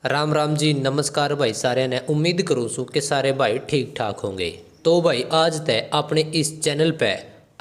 राम राम जी, नमस्कार भाई सारे ने। उम्मीद करूँ सू कि सारे भाई ठीक ठाक होंगे। तो भाई आज तय अपने इस चैनल पे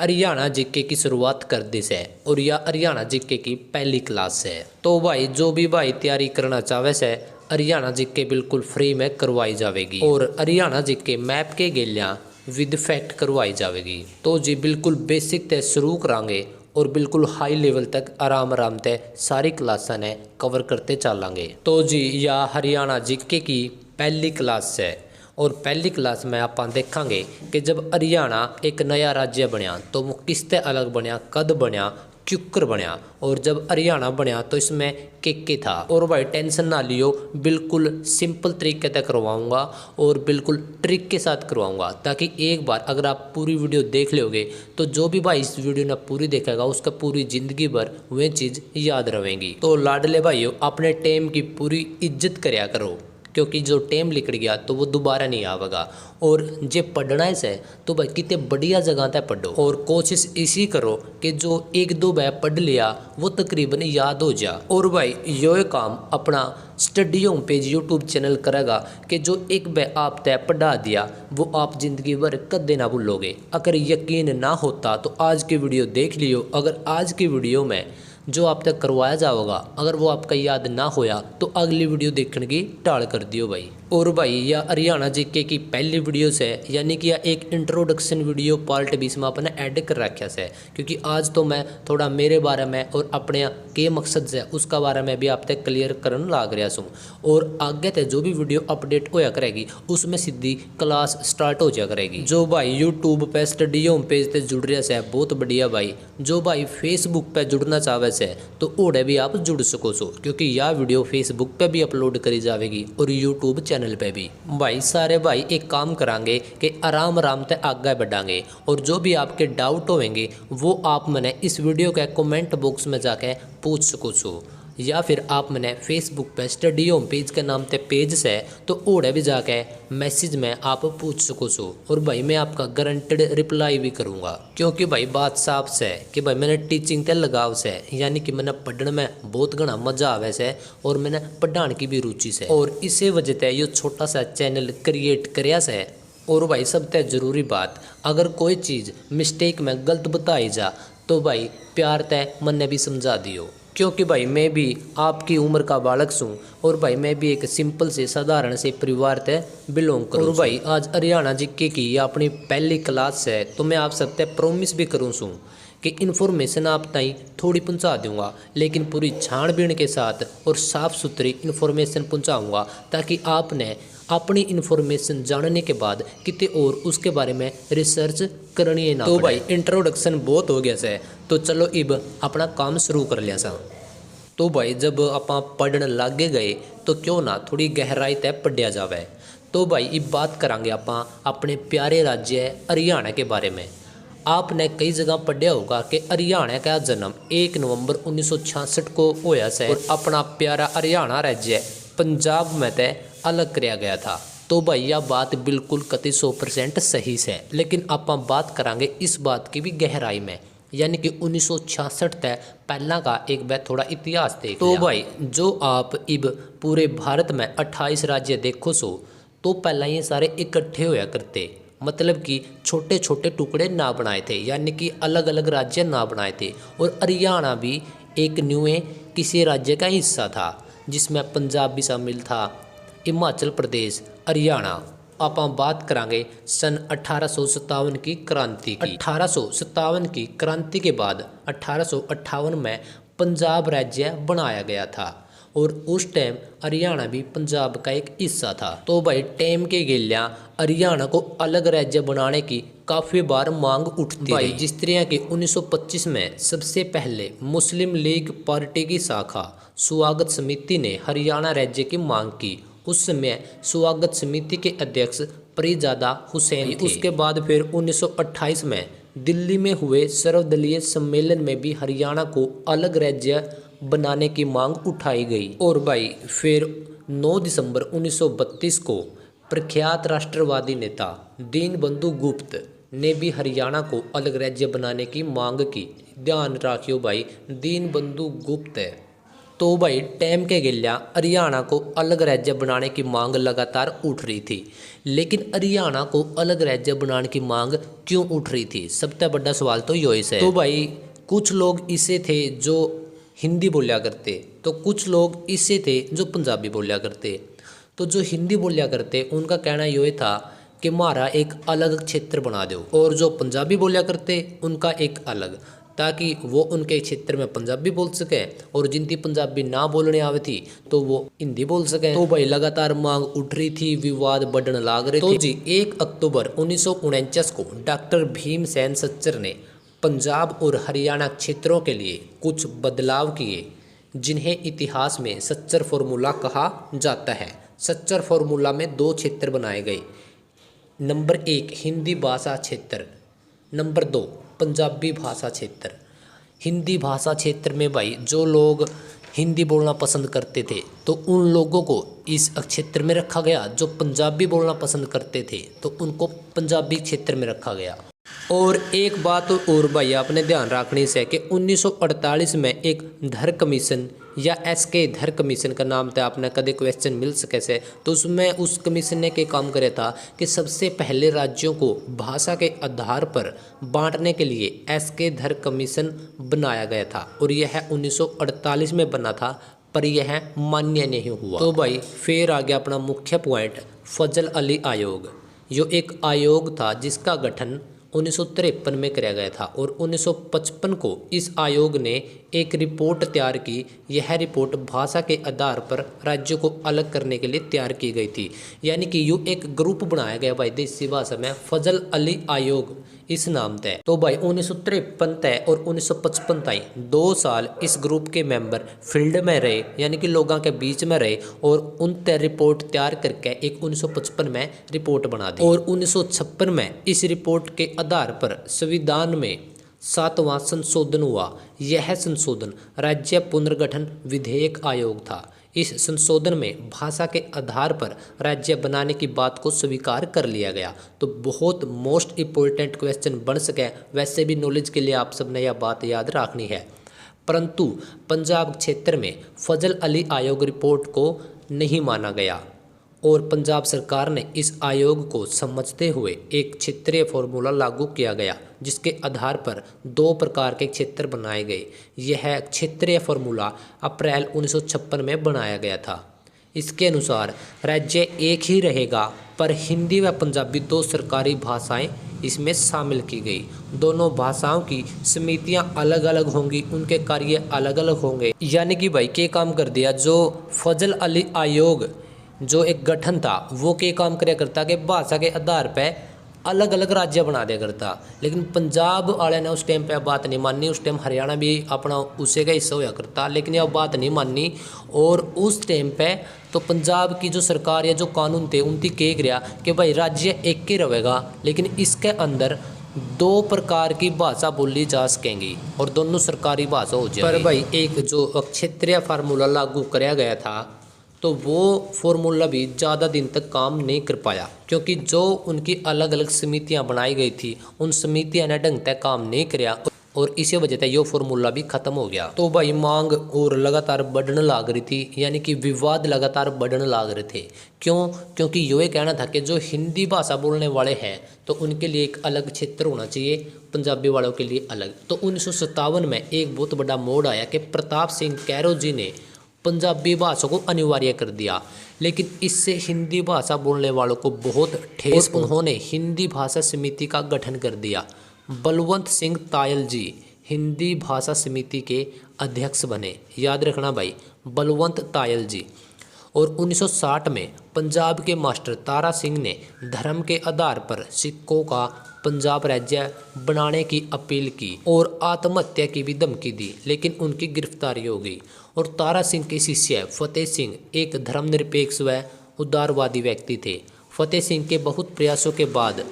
हरियाणा जीके की शुरुआत कर दी है और यह हरियाणा जीके की पहली क्लास है। तो भाई जो भी भाई तैयारी करना चाहे से हरियाणा जीके बिल्कुल फ्री में करवाई जाएगी और हरियाणा जीके मैप के गेलियाँ विद फैक्ट करवाई जाएगी। तो जी बिल्कुल बेसिक तय शुरू करांगे और बिल्कुल हाई लेवल तक आराम आराम तय सारी क्लासा ने कवर करते चलांगे। तो जी यह हरियाणा जीके की पहली क्लास है और पहली क्लास में आप देखांगे कि जब हरियाणा एक नया राज्य बनया तो वो किसते अलग बनया, कद बनया, क्यों बनया, और जब हरियाणा बनया तो इसमें के था। और भाई टेंशन ना लियो, बिल्कुल सिंपल तरीके से करवाऊंगा और बिल्कुल ट्रिक के साथ करवाऊंगा ताकि एक बार अगर आप पूरी वीडियो देख लोगे तो जो भी भाई इस वीडियो ने पूरी देखेगा उसका पूरी जिंदगी भर वह चीज़ याद रहेगी। तो लाडले भाइयों अपने टाइम की पूरी इज्जत करया करो क्योंकि जो टाइम निकल गया तो वो दोबारा नहीं आवेगा। और जे पढ़ना है से तो भाई कितने बढ़िया जगह तक पढ़ो और कोशिश इसी करो कि जो एक दो बार पढ़ लिया वो तकरीबन याद हो जा। और भाई यो काम अपना study home page YouTube channel करेगा कि जो एक बार आप तय पढ़ा दिया वो आप जिंदगी भर कदे ना भूलोगे। अगर यकीन ना होता तो आज की वीडियो देख लियो। अगर आज की वीडियो में जो आप तक करवाया जाएगा अगर वो आपका याद ना होया तो अगली वीडियो देखने की टाल कर दियो भाई। और भाई यह हरियाणा जीके की पहली वीडियो से यानी कि यह एक इंट्रोडक्शन वीडियो पार्ट 20 में अपने ऐड कर रखा से क्योंकि आज तो मैं थोड़ा मेरे बारे में और अपने के मकसद से उसका बारे में भी आप तक क्लियर करने लाग रहा हूँ। और आगे तक जो भी वीडियो अपडेट होया करेगी उसमें सीधी क्लास स्टार्ट हो जाया करेगी। जो भाई यूट्यूब पे स्टडी होम पेज से जुड़ रहा है बहुत बढ़िया भाई। जो भाई फेसबुक पे जुड़ना चाहे से तो ओडे भी आप जुड़ सको सो क्योंकि यह वीडियो फेसबुक पे भी अपलोड करी जाएगी और यूट्यूब चैनल पे भी। भाई सारे भाई एक काम करांगे कि आराम आराम से आगे बढ़ांगे और जो भी आपके डाउट होंगे वो आप मैंने इस वीडियो के कमेंट बॉक्स में जाके पूछ सको सो या फिर आप मैंने फेसबुक पे स्टडी होम पेज के नाम से पेज से तो ओड़े भी जाके मैसेज में आप पूछ सको सो। और भाई मैं आपका गारंटेड रिप्लाई भी करूँगा क्योंकि भाई बात साफ से कि भाई मैंने टीचिंग ते लगाव से यानी कि मैंने पढ़ने में बहुत घना मजा आवे से और मैंने पढ़ाने की भी रुचि से और इसी वजह से ये छोटा सा चैनल क्रिएट करया से। और भाई सबसे ज़रूरी बात, अगर कोई चीज़ मिस्टेक में गलत बताई जा तो भाई प्यार तय मन ने भी समझा दियो क्योंकि भाई मैं भी आपकी उम्र का बालक हूँ और भाई मैं भी एक सिंपल से साधारण से परिवार से बिलोंग करूँ। और भाई आज हरियाणा जीके की अपनी पहली क्लास है तो मैं आप सबसे प्रॉमिस भी करूँ सूँ कि इन्फॉर्मेशन आप ताई थोड़ी पहुंचा दूंगा लेकिन पूरी छानबीन के साथ और साफ़ सुथरी इन्फॉर्मेशन पहुंचाऊंगा ताकि आपने अपनी इन्फॉर्मेशन जानने के बाद कितने और उसके बारे में रिसर्च करनी है ना। तो भाई इंट्रोडक्शन बहुत हो गया से तो चलो अब अपना काम शुरू कर लिया सा। तो भाई जब आप पढ़ने लागे गए तो क्यों ना थोड़ी गहराई तय पढ़िया जावे। तो भाई अब बात करांगे आप अपने प्यारे राज्य हरियाणा के बारे में। आपने कई जगह पढ़ा होगा कि हरियाणा का जन्म 1 नवंबर 1966 को होया से और अपना प्यारा हरियाणा राज्य पंजाब में तय अलग कराया गया था। तो भाई यह बात बिल्कुल कति 100% सही है लेकिन आप बात करांगे इस बात की भी गहराई में यानी कि 1966 तक पहला का एक बार थोड़ा इतिहास देख। तो भाई जो आप इब पूरे भारत में 28 राज्य देखो सो तो पहला ये सारे इकट्ठे होया करते मतलब कि छोटे छोटे टुकड़े ना बनाए थे यानी कि अलग अलग राज्य ना बनाए थे। और हरियाणा भी एक न्यू किसी राज्य का हिस्सा था जिसमें पंजाब भी शामिल था, हिमाचल प्रदेश, हरियाणा। आप बात करांगे सन 1857 की क्रांति की। 1857 की क्रांति के बाद 1858 में पंजाब राज्य बनाया गया था और उस टाइम हरियाणा भी पंजाब का एक हिस्सा था। तो भाई टाइम के गेलियाँ हरियाणा को अलग राज्य बनाने की काफ़ी बार मांग उठती भाई जिस तरह के 1925 में सबसे पहले मुस्लिम लीग पार्टी की शाखा स्वागत समिति ने हरियाणा राज्य की मांग की। उस समय स्वागत समिति के अध्यक्ष परिजादा हुसैन थे। उसके बाद फिर 1928 में दिल्ली में हुए सर्वदलीय सम्मेलन में भी हरियाणा को अलग राज्य बनाने की मांग उठाई गई। और भाई फिर 9 दिसंबर 1932 को प्रख्यात राष्ट्रवादी नेता दीनबंधु गुप्त ने भी हरियाणा को अलग राज्य बनाने की मांग की। ध्यान रखियो भाई, दीनबंधु गुप्त है तो भाई टाइम के गिल्या हरियाणा को अलग राज्य बनाने की मांग लगातार उठ रही थी। लेकिन हरियाणा को अलग राज्य बनाने की मांग क्यों उठ रही थी, सबसे बड़ा सवाल तो यही है। तो भाई कुछ लोग इसे थे जो हिंदी बोलिया करते, तो कुछ लोग इसे थे जो पंजाबी बोलिया करते। तो जो हिंदी बोलिया करते उनका कहना ये था कि हमारा एक अलग क्षेत्र बना दो, और जो पंजाबी बोलिया करते उनका एक अलग, ताकि वो उनके क्षेत्र में पंजाबी बोल सके और जिनकी पंजाबी ना बोलने आवे थी तो वो हिंदी बोल सके। तो भाई लगातार मांग उठ रही थी, विवाद बढ़ने लग रहे थे। तो जी 1 अक्टूबर 1949 को डॉक्टर भीमसेन सच्चर ने पंजाब और हरियाणा क्षेत्रों के लिए कुछ बदलाव किए, जिन्हें इतिहास में सच्चर फॉर्मूला कहा जाता है। सच्चर फॉर्मूला में 2 क्षेत्र बनाए गए। नंबर 1 हिंदी भाषा क्षेत्र, नंबर 2 पंजाबी भाषा क्षेत्र। हिंदी भाषा क्षेत्र में भाई जो लोग हिंदी बोलना पसंद करते थे तो उन लोगों को इस क्षेत्र में रखा गया, जो पंजाबी बोलना पसंद करते थे तो उनको पंजाबी क्षेत्र में रखा गया। और एक बात और भाई आपने ध्यान रखनी है कि 1948 में एक धर कमीशन या एसके धर कमीशन का नाम था, आपने कदे क्वेश्चन मिल सके से, तो उसमें उस कमीशन ने के काम करे था कि सबसे पहले राज्यों को भाषा के आधार पर बांटने के लिए एसके धर कमीशन बनाया गया था, और यह 1948 में बना था, पर यह मान्य नहीं हुआ। तो भाई फिर आ गया अपना मुख्य पॉइंट, फजल अली आयोग। जो एक आयोग था जिसका गठन 1953 में किया गया था, और 1955 को इस आयोग ने एक रिपोर्ट तैयार की। यह रिपोर्ट भाषा के आधार पर राज्यों को अलग करने के लिए तैयार की गई थी, यानी कि यूँ एक ग्रुप बनाया गया भाई देसी भाषा में, फजल अली आयोग इस नाम तय। तो भाई 1953 तय और 1955 तय 2 साल इस ग्रुप के मेंबर फील्ड में रहे, यानी कि लोगों के बीच में रहे, और उन तय रिपोर्ट तैयार करके एक 1955 में रिपोर्ट बना दी। और 1956 में इस रिपोर्ट के आधार पर संविधान में 7वां संशोधन हुआ। यह संशोधन राज्य पुनर्गठन विधेयक आयोग था। इस संशोधन में भाषा के आधार पर राज्य बनाने की बात को स्वीकार कर लिया गया। तो बहुत मोस्ट इम्पोर्टेंट क्वेश्चन बन सके, वैसे भी नॉलेज के लिए आप सबने यह बात याद रखनी है। परंतु पंजाब क्षेत्र में फजल अली आयोग रिपोर्ट को नहीं माना गया, और पंजाब सरकार ने इस आयोग को समझते हुए एक क्षेत्रीय फॉर्मूला लागू किया गया, जिसके आधार पर 2 प्रकार के क्षेत्र बनाए गए। यह क्षेत्रीय फॉर्मूला अप्रैल 1956 में बनाया गया था। इसके अनुसार राज्य एक ही रहेगा, पर हिंदी व पंजाबी 2 सरकारी भाषाएं इसमें शामिल की गई। दोनों भाषाओं की समितियां अलग अलग होंगी, उनके कार्य अलग अलग होंगे। यानी कि भाई क्या काम कर दिया, जो फजल अली आयोग जो एक गठन था वो क्या काम कराया करता कि भाषा के आधार पे अलग अलग राज्य बना दिया करता। लेकिन पंजाब वाले ने उस टाइम पे बात नहीं मानी। उस टाइम हरियाणा भी अपना उसी का हिस्सा होया करता, लेकिन यह बात नहीं मानी। और उस टाइम पे तो पंजाब की जो सरकार या जो कानून थे उनकी कह गया कि भाई राज्य एक ही रहेगा, लेकिन इसके अंदर 2 प्रकार की भाषा बोली जा सकेंगी और दोनों सरकारी भाषा हो जाएगी। पर भाई एक जो क्षेत्रीय फार्मूला लागू कराया गया था तो वो फॉर्मूला भी ज़्यादा दिन तक काम नहीं कर पाया, क्योंकि जो उनकी अलग अलग समितियां बनाई गई थी उन समितियां ने ढंग तक काम नहीं किया, और इसी वजह से ये फॉर्मूला भी खत्म हो गया। तो भाई मांग और लगातार बढ़ने लग रही थी, यानी कि विवाद लगातार बढ़ने लग रहे थे। क्यों? क्योंकि ये कहना था कि जो हिंदी भाषा बोलने वाले हैं तो उनके लिए एक अलग क्षेत्र होना चाहिए, पंजाबी वालों के लिए अलग। तो 1957 में एक बहुत बड़ा मोड़ आया कि प्रताप सिंह कैरो जी ने पंजाबी भाषा को अनिवार्य कर दिया, लेकिन इससे हिंदी भाषा बोलने वालों को बहुत ठेस। उन्होंने हिंदी भाषा समिति का गठन कर दिया। बलवंत सिंह तायल जी हिंदी भाषा समिति के अध्यक्ष बने, याद रखना भाई, बलवंत तायल जी। और 1960 में पंजाब के मास्टर तारा सिंह ने धर्म के आधार पर सिखों का पंजाब राज्य बनाने की अपील की और आत्महत्या की भी धमकी दी, लेकिन उनकी गिरफ्तारी हो गई। और तारा सिंह के शिष्य फतेह सिंह एक धर्मनिरपेक्ष व उदारवादी व्यक्ति थे। फतेह सिंह के बहुत प्रयासों के बाद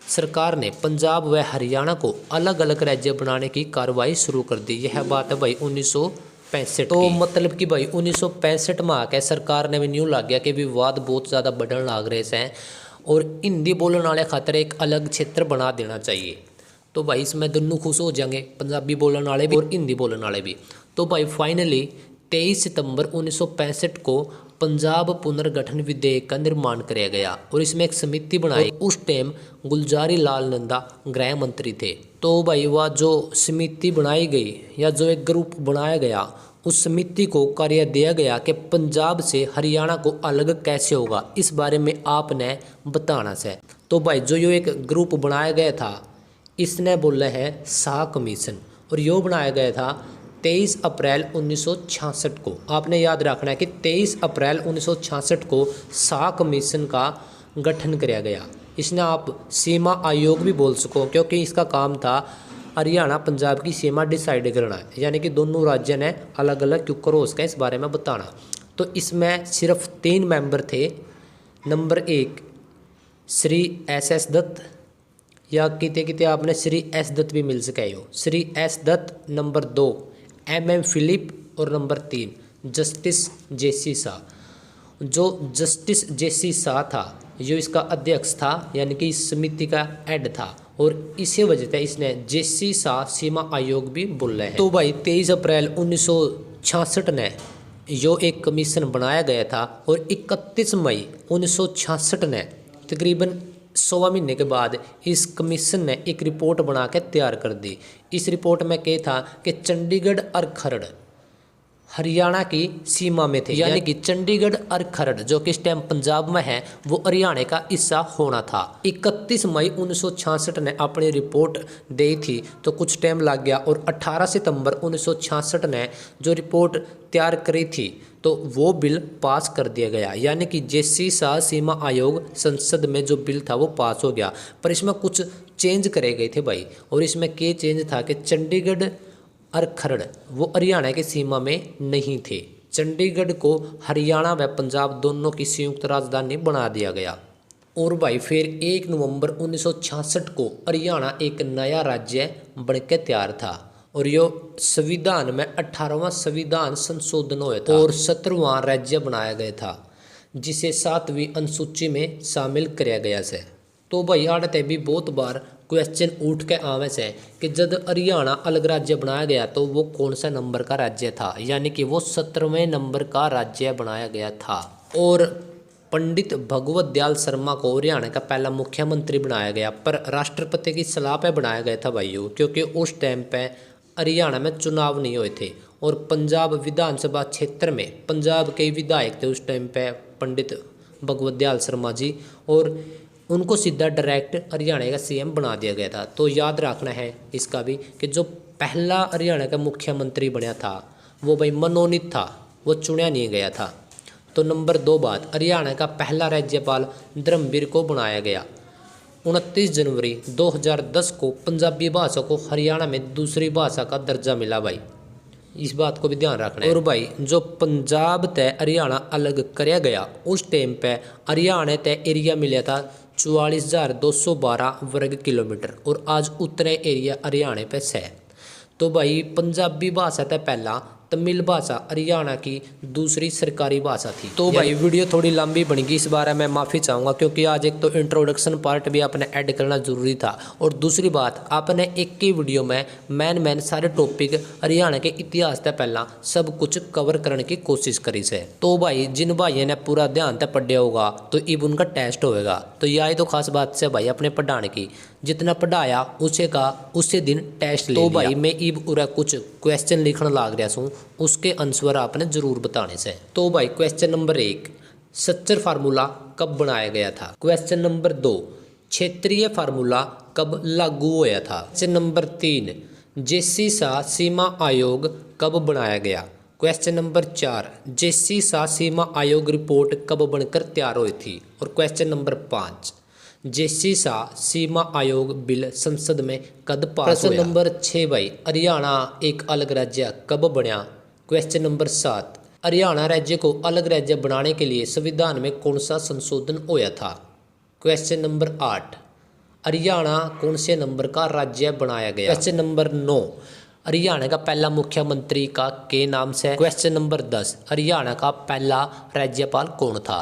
सरकार ने पंजाब व हरियाणा को अलग अलग राज्य बनाने की कार्रवाई शुरू कर दी। यह बात है भाई 1965। तो मतलब कि भाई 1965 में आकर सरकार ने भी न्यू लग गया कि विवाद बहुत ज़्यादा बढ़ने लग रहे हैं और हिंदी बोलने वाले खातर एक अलग क्षेत्र बना देना चाहिए। तो भाई इसमें दोनों खुश हो जाएंगे, पंजाबी बोलने वाले भी और हिंदी बोलने वाले भी। तो भाई फाइनली 23 सितंबर 1965 को पंजाब पुनर्गठन विधेयक का निर्माण किया गया और इसमें एक समिति बनाई। उस टाइम गुलजारी लाल नंदा गृह मंत्री थे। तो भाई वह जो समिति बनाई गई या जो एक ग्रुप बनाया गया, उस समिति को कार्य दिया गया कि पंजाब से हरियाणा को अलग कैसे होगा, इस बारे में आपने बताना है। तो भाई जो ये एक ग्रुप बनाया गया था, इसने बोला है शाह कमीशन, और यो बनाया गया था 23 अप्रैल 1966 को। आपने याद रखना है कि 23 अप्रैल 1966 को शाह कमीशन का गठन किया गया। इसने आप सीमा आयोग भी बोल सको, क्योंकि इसका काम था हरियाणा पंजाब की सीमा डिसाइड करना, यानी कि दोनों राज्य ने अलग अलग क्यों करो उसका इस बारे में बताना। तो इसमें सिर्फ 3 मेंबर थे। नंबर 1 श्री एस दत्त, या किते किते आपने श्री एस दत्त भी मिल सके हो, Shri S Dutt. Number 2 MM Philip, और नंबर 3 जस्टिस JC शाह। जो जस्टिस JC शाह था, जो इसका अध्यक्ष था, यानी कि इस समिति का हेड था, और इसी वजह से इसने JC शाह सीमा आयोग भी बोला है। तो भाई 23 अप्रैल 1966 ने जो एक कमीशन बनाया गया था, और 31 मई 1966 ने तकरीबन 100 महीने के बाद इस कमीशन ने एक रिपोर्ट बना के तैयार कर दी। इस रिपोर्ट में क्या था कि चंडीगढ़ और खरड़ हरियाणा की सीमा में थे, यानी कि चंडीगढ़ और खरड़ जो कि इस टाइम पंजाब में है, वो हरियाणा का हिस्सा होना था। 31 मई 1966 ने अपनी रिपोर्ट दी थी, तो कुछ टाइम लग गया, और 18 सितंबर 1966 ने जो रिपोर्ट तैयार करी थी, तो वो बिल पास कर दिया गया, यानी कि JC शाह सीमा आयोग संसद में जो बिल था वो पास हो गया। पर इसमें कुछ चेंज करे गए थे भाई, और इसमें क्या चेंज था कि चंडीगढ़ और खरड़ वो हरियाणा की सीमा में नहीं थे। चंडीगढ़ को हरियाणा व पंजाब दोनों की संयुक्त राजधानी बना दिया गया। और भाई फिर 1 नवंबर 1966 को हरियाणा एक नया राज्य बनकर तैयार था, और यो संविधान में 18वां संविधान संशोधन हुआ था, और 17वां राज्य बनाया गया था, जिसे 7वीं अनुसूची में शामिल किया गया से। तो भाई आड़ते भी बहुत बार क्वेश्चन उठ के आवे से कि जब हरियाणा अलग राज्य बनाया गया तो वो कौन सा नंबर का राज्य था, यानी कि वो 17वें नंबर का राज्य बनाया गया था। और पंडित भगवत दयाल शर्मा को हरियाणा का पहला मुख्यमंत्री बनाया गया, पर राष्ट्रपति की सलाह पे बनाया गया था भाइयों, क्योंकि उस टाइम पे हरियाणा में चुनाव नहीं हुए थे, और पंजाब विधानसभा क्षेत्र में पंजाब के विधायक थे उस टाइम पे पंडित भगवत दयाल शर्मा जी, और उनको सीधा डायरेक्ट हरियाणा का CM बना दिया गया था। तो याद रखना है इसका भी कि जो पहला हरियाणा का मुख्यमंत्री बना था वो भाई मनोनीत था, वो चुना नहीं गया था। तो नंबर 2 बात, हरियाणा का पहला राज्यपाल धर्मवीर को बनाया गया। 29 जनवरी 2010 को पंजाबी भाषा को हरियाणा में दूसरी भाषा का दर्जा मिला भाई, इस बात को भी ध्यान रखना है। और भाई जो पंजाब तय हरियाणा अलग कराया गया, उस टाइम पे हरियाणा तय एरिया मिला था 44,212 वर्ग किलोमीटर, और आज उतने एरिया हरियाणा पे है। तो भाई पंजाबी भाषा था पहला, तमिल भाषा हरियाणा की दूसरी सरकारी भाषा थी। तो भाई वीडियो थोड़ी लंबी बनेगी, इस बारे में माफ़ी चाहूँगा, क्योंकि आज एक तो इंट्रोडक्शन पार्ट भी आपने ऐड करना जरूरी था, और दूसरी बात आपने एक ही वीडियो में मैन सारे टॉपिक हरियाणा के इतिहास से पहला सब कुछ कवर करने की कोशिश करी से। तो भाई जिन भाइयों ने पूरा ध्यान से पढ़ा होगा तो इब उनका टेस्ट होएगा। तो यही तो खास बात से भाई अपने पढ़ाने की, जितना पढ़ाया उसे दिन टेस्ट ले लिया। तो भाई मैं इब उरा कुछ क्वेश्चन लिखने लाग रहा हूँ, उसके आंसर आपने जरूर बताने से। तो भाई क्वेश्चन नंबर 1, सच्चर फार्मूला कब बनाया गया था। क्वेश्चन नंबर 2, क्षेत्रीय फार्मूला कब लागू होया था। क्वेश्चन नंबर 3, JC शाह सीमा आयोग कब बनाया गया। क्वेश्चन नंबर 4, JC शाह सीमा आयोग रिपोर्ट कब बनकर तैयार हुई थी। और क्वेश्चन नंबर 5, JC शाह सीमा आयोग बिल संसद में कब पास हुआ। प्रश्न नंबर 6 भाई, हरियाणा एक अलग राज्य कब बना। क्वेश्चन नंबर 7, हरियाणा राज्य को अलग राज्य बनाने के लिए संविधान में कौन सा संशोधन होया था। क्वेश्चन नंबर 8, हरियाणा कौन से नंबर का राज्य बनाया गया। क्वेश्चन नंबर 9, हरियाणा का पहला मुख्यमंत्री का के नाम से। क्वेश्चन नंबर 10, हरियाणा का पहला राज्यपाल कौन था।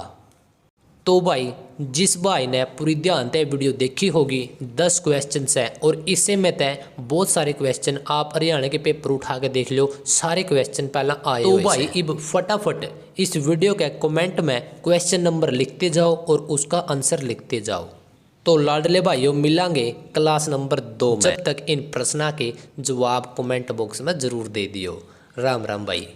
तो भाई जिस भाई ने पूरी ध्यान से वीडियो देखी होगी 10 क्वेश्चन है और इससे में तय बहुत सारे क्वेश्चन आप हरियाणा के पेपर उठा के देख लो, सारे क्वेश्चन पहला आए तो भाई अब फटाफट इस वीडियो के कमेंट में क्वेश्चन नंबर लिखते जाओ और उसका आंसर लिखते जाओ। तो लाडले भाइयों मिलांगे क्लास नंबर 2 में, जब तक इन प्रश्न के जवाब कमेंट बॉक्स में जरूर दे दियो। राम राम भाई।